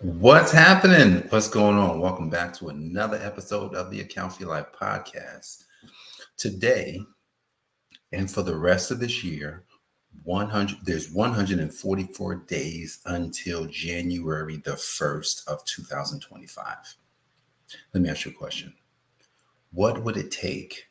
What's happening? What's going on? Welcome back to another episode of the AFYL podcast. Today, and for the rest of this year, there's 144 days until January the 1st of 2025. Let me ask you a question. What would it take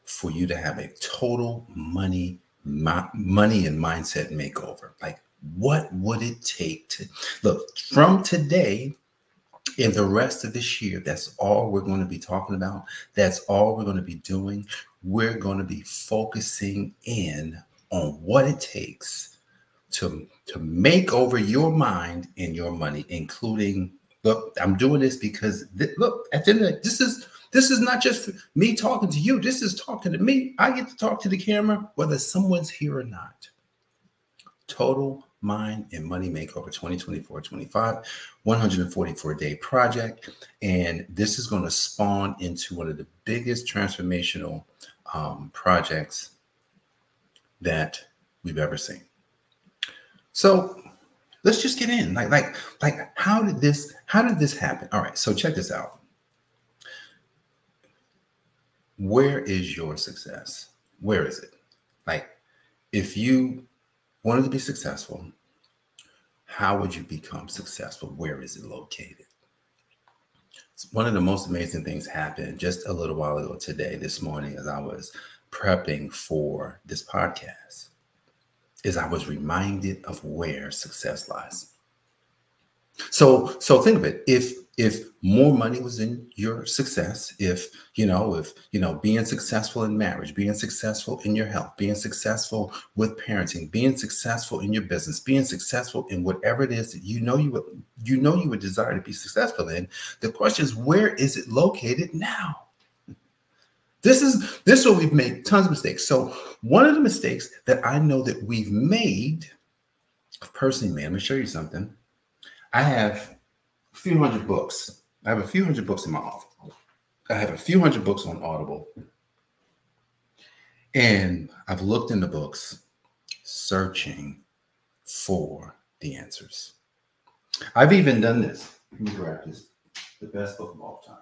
for you to have a total money and mindset makeover? Like, what would it take to look from today and the rest of this year? That's all we're going to be talking about. That's all we're going to be doing. We're going to be focusing in on what it takes to make over your mind and your money, including, look, I'm doing this because look, at the end of the day, this is not just me talking to you. This is talking to me. I get to talk to the camera, whether someone's here or not. Total Mind and Money Makeover 2024-25, 144-day project. And this is going to spawn into one of the biggest transformational projects that we've ever seen. So let's just get in. Like how did this happen? All right, so check this out. Where is your success? Where is it? Like, if you wanted to be successful, how would you become successful? Where is it located? One of the most amazing things happened just a little while ago today, this morning, as I was prepping for this podcast, is I was reminded of where success lies. So think of it. If more money was in your success, if being successful in marriage, being successful in your health, being successful with parenting, being successful in your business, being successful in whatever it is that you would desire to be successful in, the question is, where is it located now? This is where we've made tons of mistakes. So one of the mistakes that I know that we've made, personally, man, I'm gonna show you something. I have a few hundred books. I have a few hundred books in my office. I have a few hundred books on Audible. And I've looked in the books searching for the answers. I've even done this. Let me grab this. The best book of all time.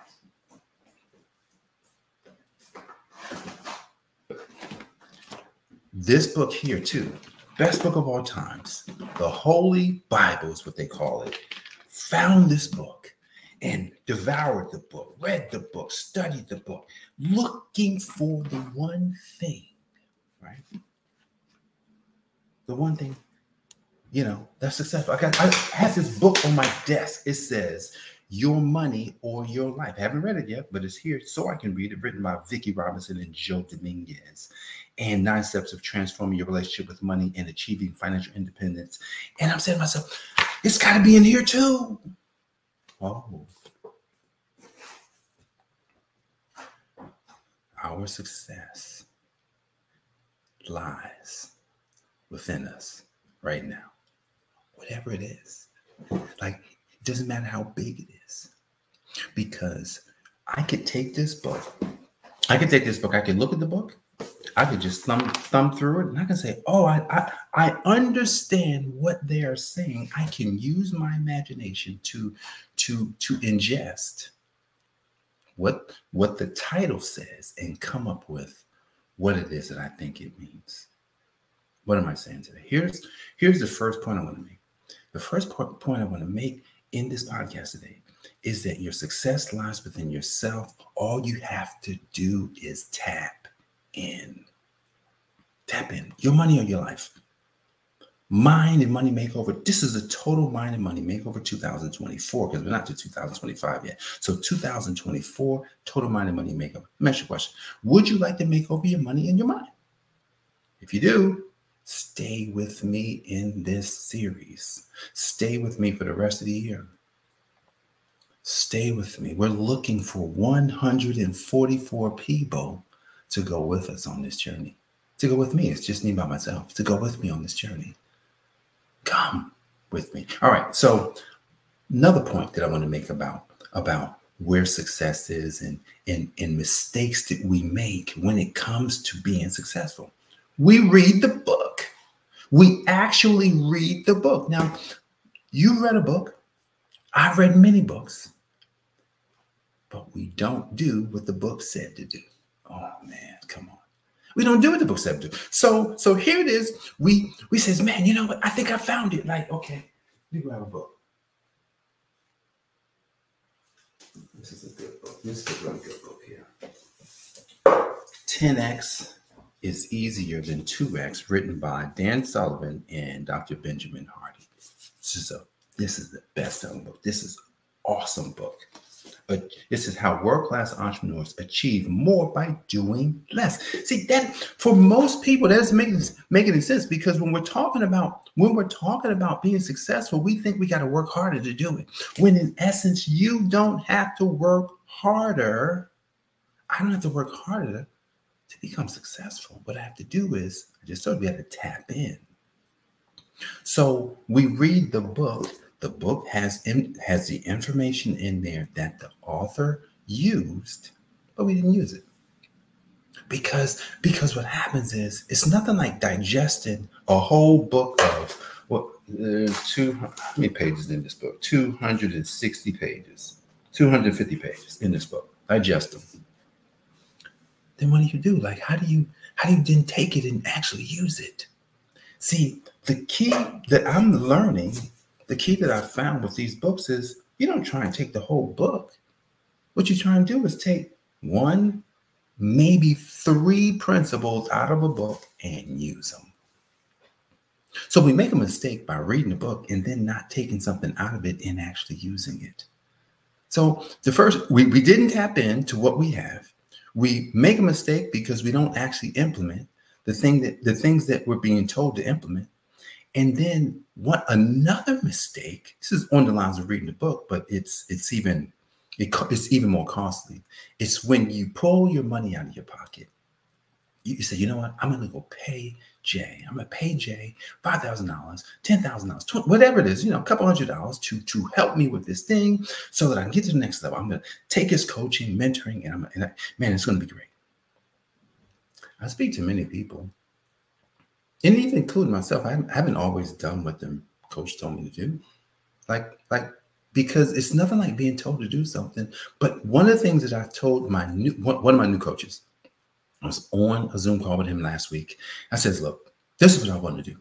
This book here too. Best book of all times. The Holy Bible is what they call it. Found this book and devoured the book, read the book, studied the book, looking for the one thing, right? The one thing, that's successful. I have this book on my desk. It says, Your Money or Your Life. I haven't read it yet, but it's here so I can read it, written by Vicki Robinson and Joe Dominguez. And 9 steps of transforming your relationship with money and achieving financial independence. And I'm saying to myself, it's got to be in here too. Oh. Our success lies within us right now. Whatever it is. Like, it doesn't matter how big it is. Because I could take this book. I could look at the book. I could just thumb through it, and I can say, oh, I understand what they are saying. I can use my imagination to ingest what the title says and come up with what it is that I think it means. What am I saying today? Here's the first point I want to make. The first point I want to make in this podcast today is that your success lies within yourself. All you have to do is tap in. Tap in. Your money or your life. Mind and Money Makeover. This is a total Mind and Money Makeover 2024, because we're not to 2025 yet. So 2024, total Mind and Money Makeover. Let me ask you a question. Would you like to make over your money and your mind? If you do, stay with me in this series. Stay with me for the rest of the year. Stay with me. We're looking for 144 people to go with us on this journey. To go with me. It's just me by myself. To go with me on this journey. Come with me. All right. So another point that I want to make about where success is and mistakes that we make when it comes to being successful. We read the book. We actually read the book. Now, you read a book. I've read many books, but we don't do what the book said to do. Oh man, come on. We don't do what the book said to do. So here it is. We says, man, you know what? I think I found it. Like, okay, let me grab a book. This is a good book. This is a really good book here. 10X is Easier Than 2X, written by Dan Sullivan and Dr. Benjamin Hardy. This is the best-selling book. This is an awesome book. But this is how world-class entrepreneurs achieve more by doing less. See, that for most people, that doesn't make any sense, because when we're talking about being successful, we think we got to work harder to do it. When in essence, you don't have to work harder. I don't have to work harder to become successful. What I have to do is, I just told you, we have to tap in. So we read the book. The book has the information in there that the author used, but we didn't use it. Because what happens is, it's nothing like digesting a whole book of, how many pages in this book? 260 pages, 250 pages in this book. Digest them. Then what do? Like, how do you then take it and actually use it? See, the key that I'm learning, the key that I found with these books is, you don't try and take the whole book. What you try and do is take one, maybe 3 principles out of a book and use them. So we make a mistake by reading the book and then not taking something out of it and actually using it. So the first, we didn't tap into what we have. We make a mistake because we don't actually implement the things that we're being told to implement. And then another mistake, this is on the lines of reading the book, but it's even more costly. It's when you pull your money out of your pocket. You say, you know what? I'm going to go pay Jay. I'm going to pay Jay $5,000, $10,000, whatever it is, a couple $100 to help me with this thing so that I can get to the next level. I'm going to take his coaching, mentoring, and man, it's going to be great. I speak to many people, and even including myself. I haven't always done what the coach told me to do. Like, because it's nothing like being told to do something. But one of the things that I told one of my new coaches, I was on a Zoom call with him last week. I says, look, this is what I want to do.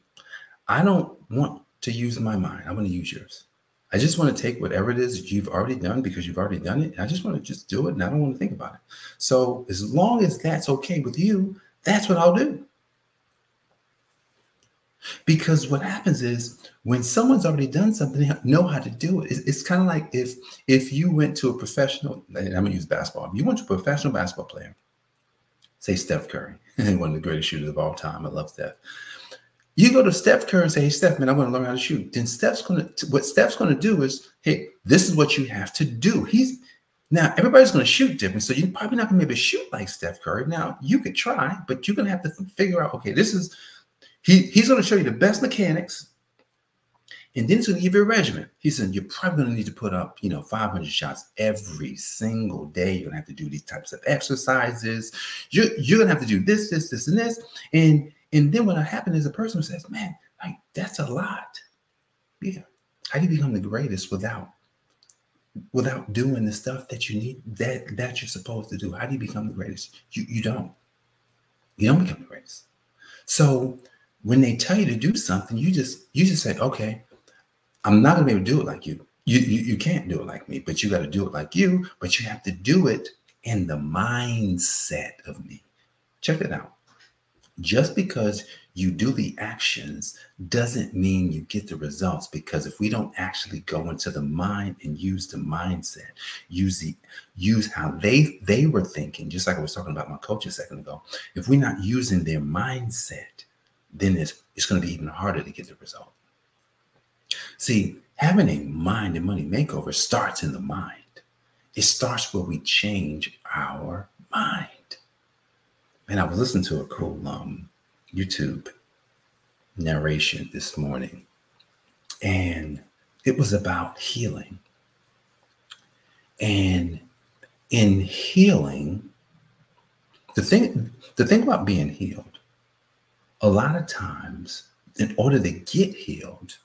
I don't want to use my mind. I want to use yours. I just want to take whatever it is that you've already done, because you've already done it. And I just want to just do it, and I don't want to think about it. So as long as that's okay with you, that's what I'll do. Because what happens is, when someone's already done something, they know how to do it. It's kind of like if you went to a professional, and I'm going to use basketball. If you went to a professional basketball player, say Steph Curry, one of the greatest shooters of all time. I love Steph. You go to Steph Curry and say, hey, Steph, man, I want to learn how to shoot. Then what Steph's going to do is, hey, this is what you have to do. Now, everybody's going to shoot different, so you're probably not going to be able to shoot like Steph Curry. Now, you could try, but you're going to have to figure out, okay, he's going to show you the best mechanics, and then he's going to give you a regimen. He said, you're probably going to need to put up, 500 shots every single day. You're going to have to do these types of exercises. You're going to have to do this, and this. And then what happened is, a person says, man, like, that's a lot. Yeah. How do you become the greatest without doing the stuff that you need, that you're supposed to do? How do you become the greatest? You don't become the greatest. So when they tell you to do something, you just say, okay, I'm not going to be able to do it like you. You can't do it like me, but you got to do it like you. But you have to do it in the mindset of me. Check it out. Just because you do the actions doesn't mean you get the results, because if we don't actually go into the mind and use the mindset, use how they were thinking, just like I was talking about my coach a second ago, if we're not using their mindset, then it's going to be even harder to get the result. See, having a mind and money makeover starts in the mind. It starts where we change our mind. And I was listening to a cool YouTube narration this morning, and it was about healing. And in healing, the thing about being healed, a lot of times, in order to get healed,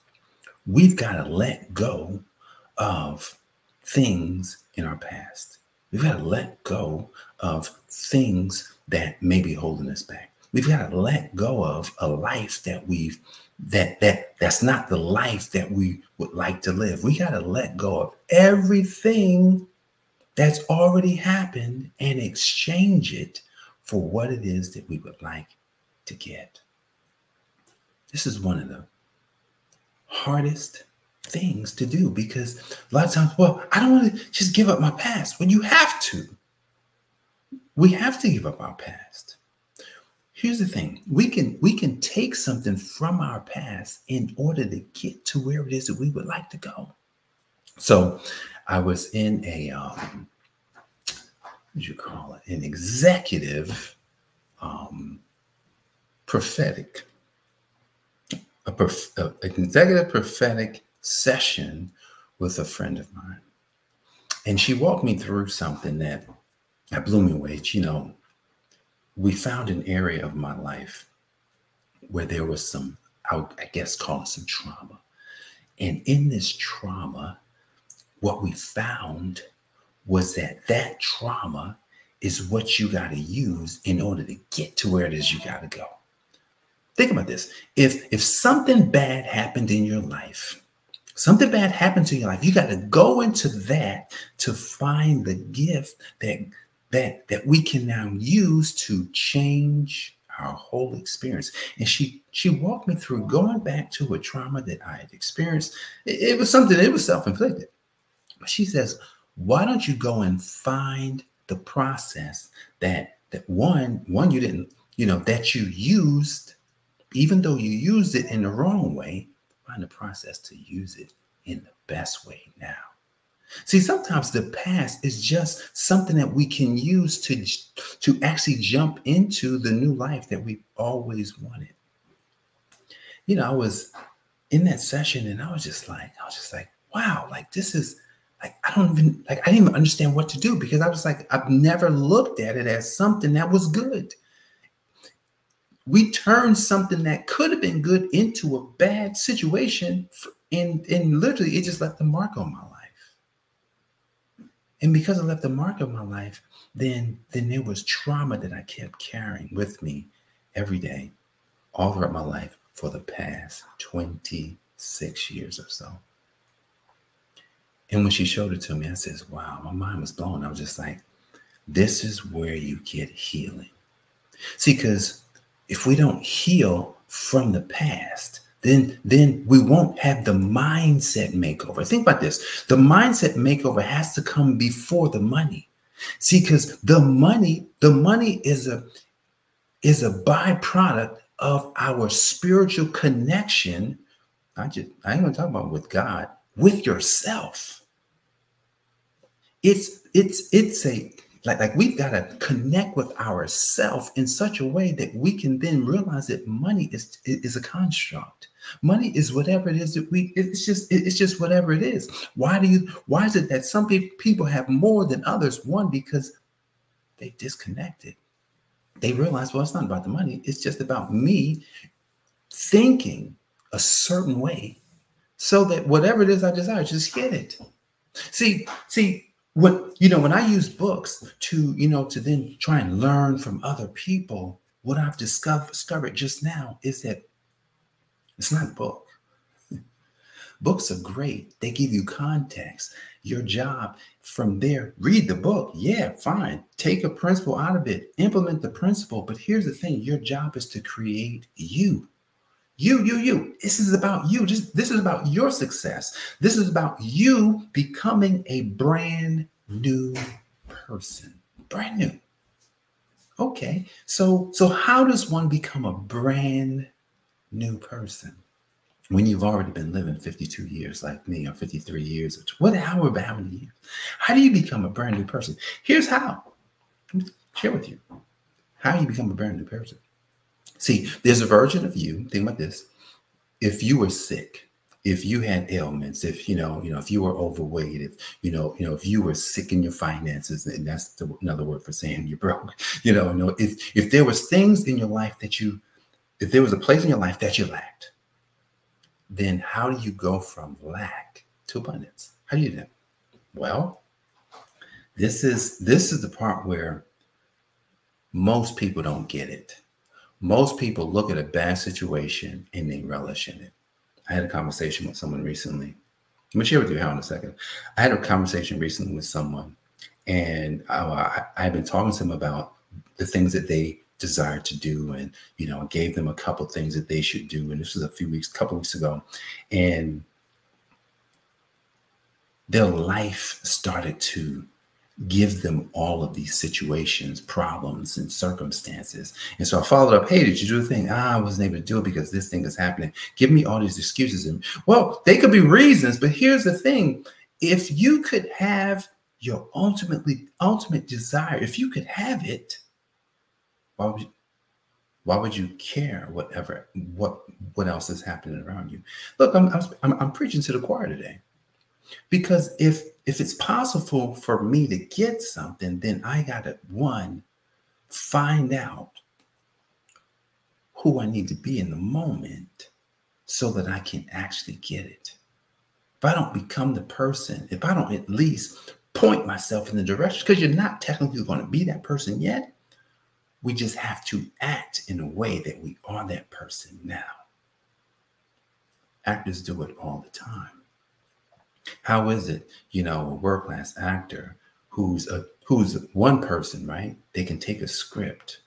we've got to let go of things in our past. We've got to let go of things that may be holding us back. We've got to let go of a life that that's not the life that we would like to live. We got to let go of everything that's already happened and exchange it for what it is that we would like to get. This is one of the hardest things to do, because a lot of times, well, I don't want to just give up my past. Well, you have to. We have to give up our past. Here's the thing. We can take something from our past in order to get to where it is that we would like to go. So I was in a, what would you call it? An executive prophetic, an executive prophetic session with a friend of mine. And she walked me through something that blew me away. You know, we found an area of my life where there was some, I guess, call it some trauma. And in this trauma, what we found was that trauma is what you got to use in order to get to where it is you got to go. Think about this. If something bad happened in your life, something bad happened to your life, you got to go into that to find the gift that we can now use to change our whole experience. And she walked me through going back to a trauma that I had experienced. It was something, it was self-inflicted. But she says, why don't you go and find the process that one you didn't, that you used, even though you used it in the wrong way, find the process to use it in the best way now. See, sometimes the past is just something that we can use to actually jump into the new life that we always wanted. I was in that session and I was just like, wow, like this is like, I didn't even understand what to do, because I was like, I've never looked at it as something that was good. We turned something that could have been good into a bad situation, and literally it just left a mark on my life. And because it left a mark on my life, then there was trauma that I kept carrying with me every day, all throughout my life for the past 26 years or so. And when she showed it to me, I said, wow, my mind was blown. I was just like, this is where you get healing. See, because if we don't heal from the past, then we won't have the mindset makeover. Think about this. The mindset makeover has to come before the money. See, because the money is a byproduct of our spiritual connection. I ain't gonna talk about with God, with yourself. It's a like we've got to connect with ourselves in such a way that we can then realize that money is a construct. Money is whatever it is that it's just whatever it is. Why is it that some people have more than others? One, because they disconnected. They realize, well, it's not about the money. It's just about me thinking a certain way so that whatever it is I desire, just get it. See, when I use books to then try and learn from other people, what I've discovered just now is that it's not a book. Books are great. They give you context. Your job from there, read the book. Yeah, fine. Take a principle out of it. Implement the principle. But here's the thing. Your job is to create you. You. This is about you. This is about your success. This is about you becoming a brand new person. Brand new. Okay. So how does one become a brand new person when you've already been living 52 years like me, or 53 years, or however many years? How do you become a brand new person? Here's how. Let me share with you how you become a brand new person. See, there's a version of you. Think about this. If you were sick, if you had ailments, if if you were overweight, if you were sick in your finances, and that's another word for saying you're broke. If there was things in your life if there was a place in your life that you lacked, then how do you go from lack to abundance? How do you do that? Well, this is the part where most people don't get it. Most people look at a bad situation and they relish in it. I had a conversation with someone recently. Let me share with you how in a second. I had a conversation recently with someone, and I've been talking to them about the things that they desire to do, and gave them a couple things that they should do. And this was a couple weeks ago, and their life started to give them all of these situations, problems, and circumstances. And so I followed up, hey, did you do the thing? I wasn't able to do it because this thing is happening. Give me all these excuses. And well, they could be reasons, but here's the thing. If you could have your ultimate desire, if you could have it, why would you care what else is happening around you? Look, I'm preaching to the choir today. Because if it's possible for me to get something, then I got to, one, find out who I need to be in the moment so that I can actually get it. If I don't become the person, if I don't at least point myself in the direction, because you're not technically going to be that person yet, we just have to act in a way that we are that person now. Actors do it all the time. How is it, a world-class actor who's one person, right? They can take a script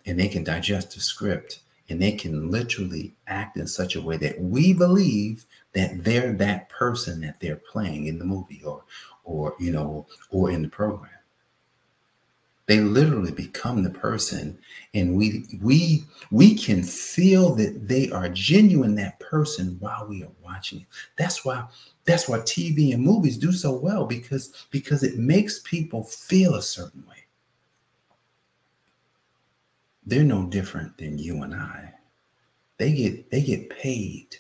and they can digest the script and they can literally act in such a way that we believe that they're that person that they're playing in the movie or in the program. They literally become the person, and we can feel that they are genuine, that person, while we are watching it. That's why TV and movies do so well, because it makes people feel a certain way. They're no different than you and I. They get paid.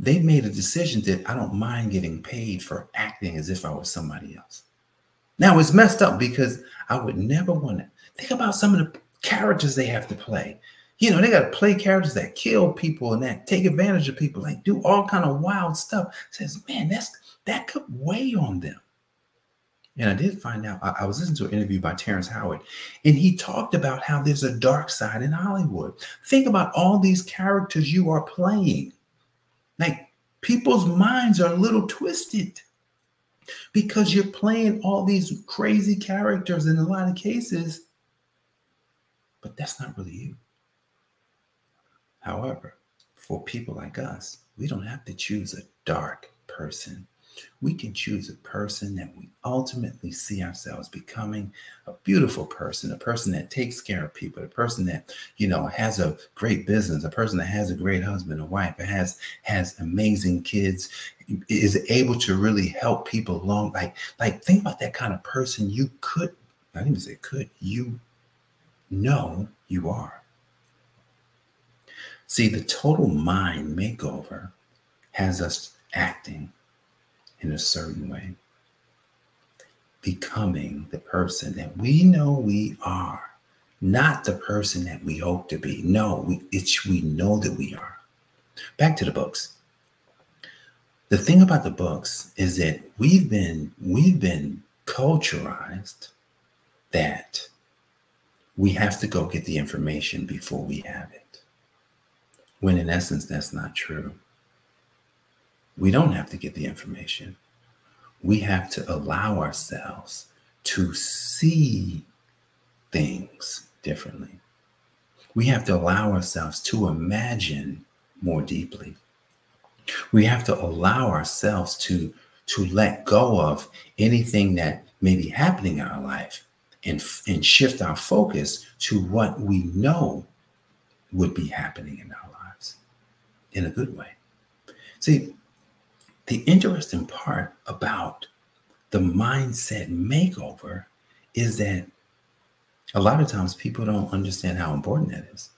They made a decision that I don't mind getting paid for acting as if I was somebody else. Now, it's messed up because I would never want to think about some of the characters they have to play. They got to play characters that kill people and that take advantage of people, like do all kind of wild stuff. Says, man, that could weigh on them. And I did find out, I was listening to an interview by Terrence Howard, and he talked about how there's a dark side in Hollywood. Think about all these characters you are playing. Like, people's minds are a little twisted, because you're playing all these crazy characters in a lot of cases, but that's not really you. However, for people like us, we don't have to choose a dark person. We can choose a person that we ultimately see ourselves becoming, a beautiful person, a person that takes care of people, a person that, has a great business, a person that has a great husband, a wife, that has amazing kids, is able to really help people along. Like think about that kind of person you know you are. See, the total mind makeover has us acting in a certain way, becoming the person that we know we are, not the person that we hope to be. No, we know that we are. Back to the books. The thing about the books is that we've been culturized that we have to go get the information before we have it, when in essence that's not true. We don't have to get the information. We have to allow ourselves to see things differently. We have to allow ourselves to imagine more deeply. We have to allow ourselves to let go of anything that may be happening in our life and shift our focus to what we know would be happening in our lives in a good way. See, the interesting part about the mindset makeover is that a lot of times people don't understand how important that is.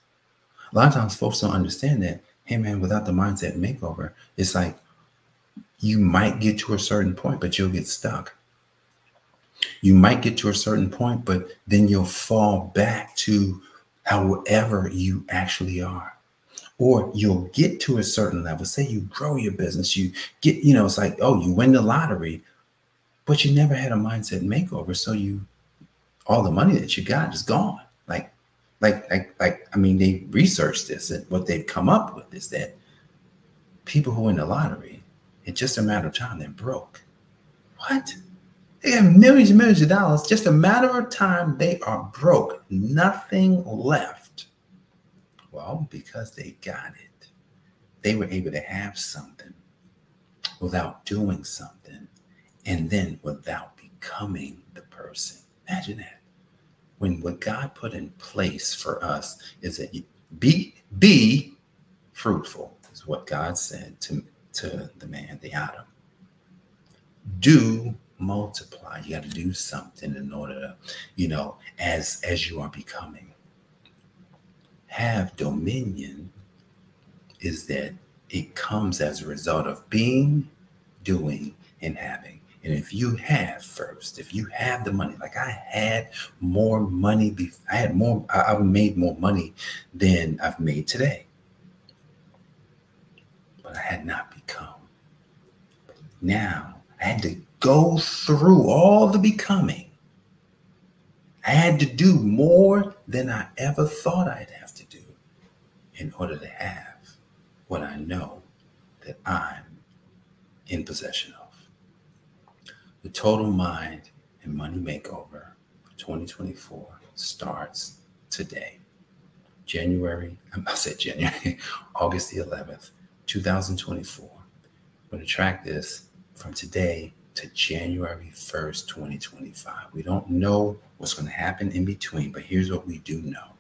A lot of times folks don't understand that, hey man, without the mindset makeover, it's like you might get to a certain point, but you'll get stuck. You might get to a certain point, but then you'll fall back to however you actually are. Or you'll get to a certain level. Say you grow your business, you get, you know, it's like, oh, you win the lottery, but you never had a mindset makeover. So all the money that you got is gone. I mean, they researched this, and what they've come up with is that people who win the lottery, it's just a matter of time, they're broke. What? They have millions and millions of dollars. Just a matter of time, they are broke. Nothing left. Well, because they got it. They were able to have something without doing something, and then without becoming the person. Imagine that. When what God put in place for us is that you be fruitful, is what God said to the man, the Adam. Do multiply. You got to do something in order to, you know, as you are becoming. Have dominion is that it comes as a result of being, doing, and having. And if you have first, if you have the money, like I had more money, I've made more money than I've made today. But I had not become. Now I had to go through all the becoming. I had to do more than I ever thought I'd have to do in order to have what I know that I'm in possession of. The Total Mind and Money Makeover 2024 starts today. August the 11th, 2024. I'm going to track this from today to January 1st, 2025. We don't know what's going to happen in between, but here's what we do know.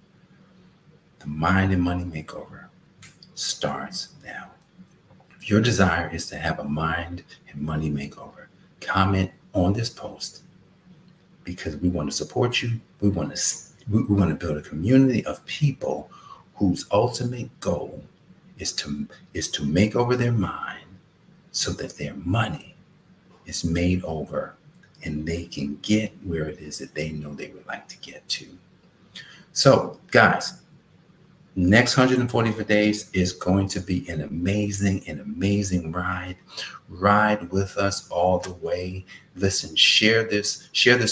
The Mind and Money Makeover starts now. If your desire is to have a mind and money makeover, comment on this post, because we want to support you. We want to build a community of people whose ultimate goal is to make over their mind so that their money is made over and they can get where it is that they know they would like to get to. So, guys, next 144 days is going to be an amazing ride. Ride with us all the way. Listen, share this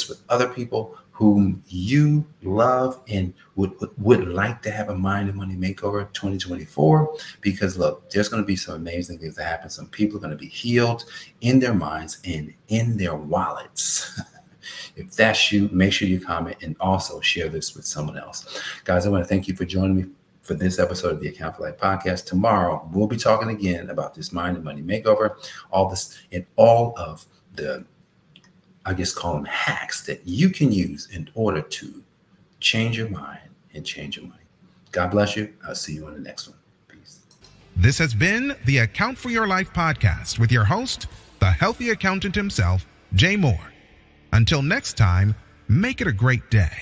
with other people whom you love and would like to have a mind and money makeover 2024. Because look, there's going to be some amazing things that happen. Some people are going to be healed in their minds and in their wallets. If that's you, make sure you comment and also share this with someone else. Guys, I want to thank you for joining me for this episode of the Account for Life podcast. Tomorrow, we'll be talking again about this mind and money makeover, all this and all of the, I guess, call them hacks that you can use in order to change your mind and change your money. God bless you. I'll see you on the next one. Peace. This has been the Account for Your Life podcast with your host, the healthy accountant himself, Jay Moore. Until next time, make it a great day.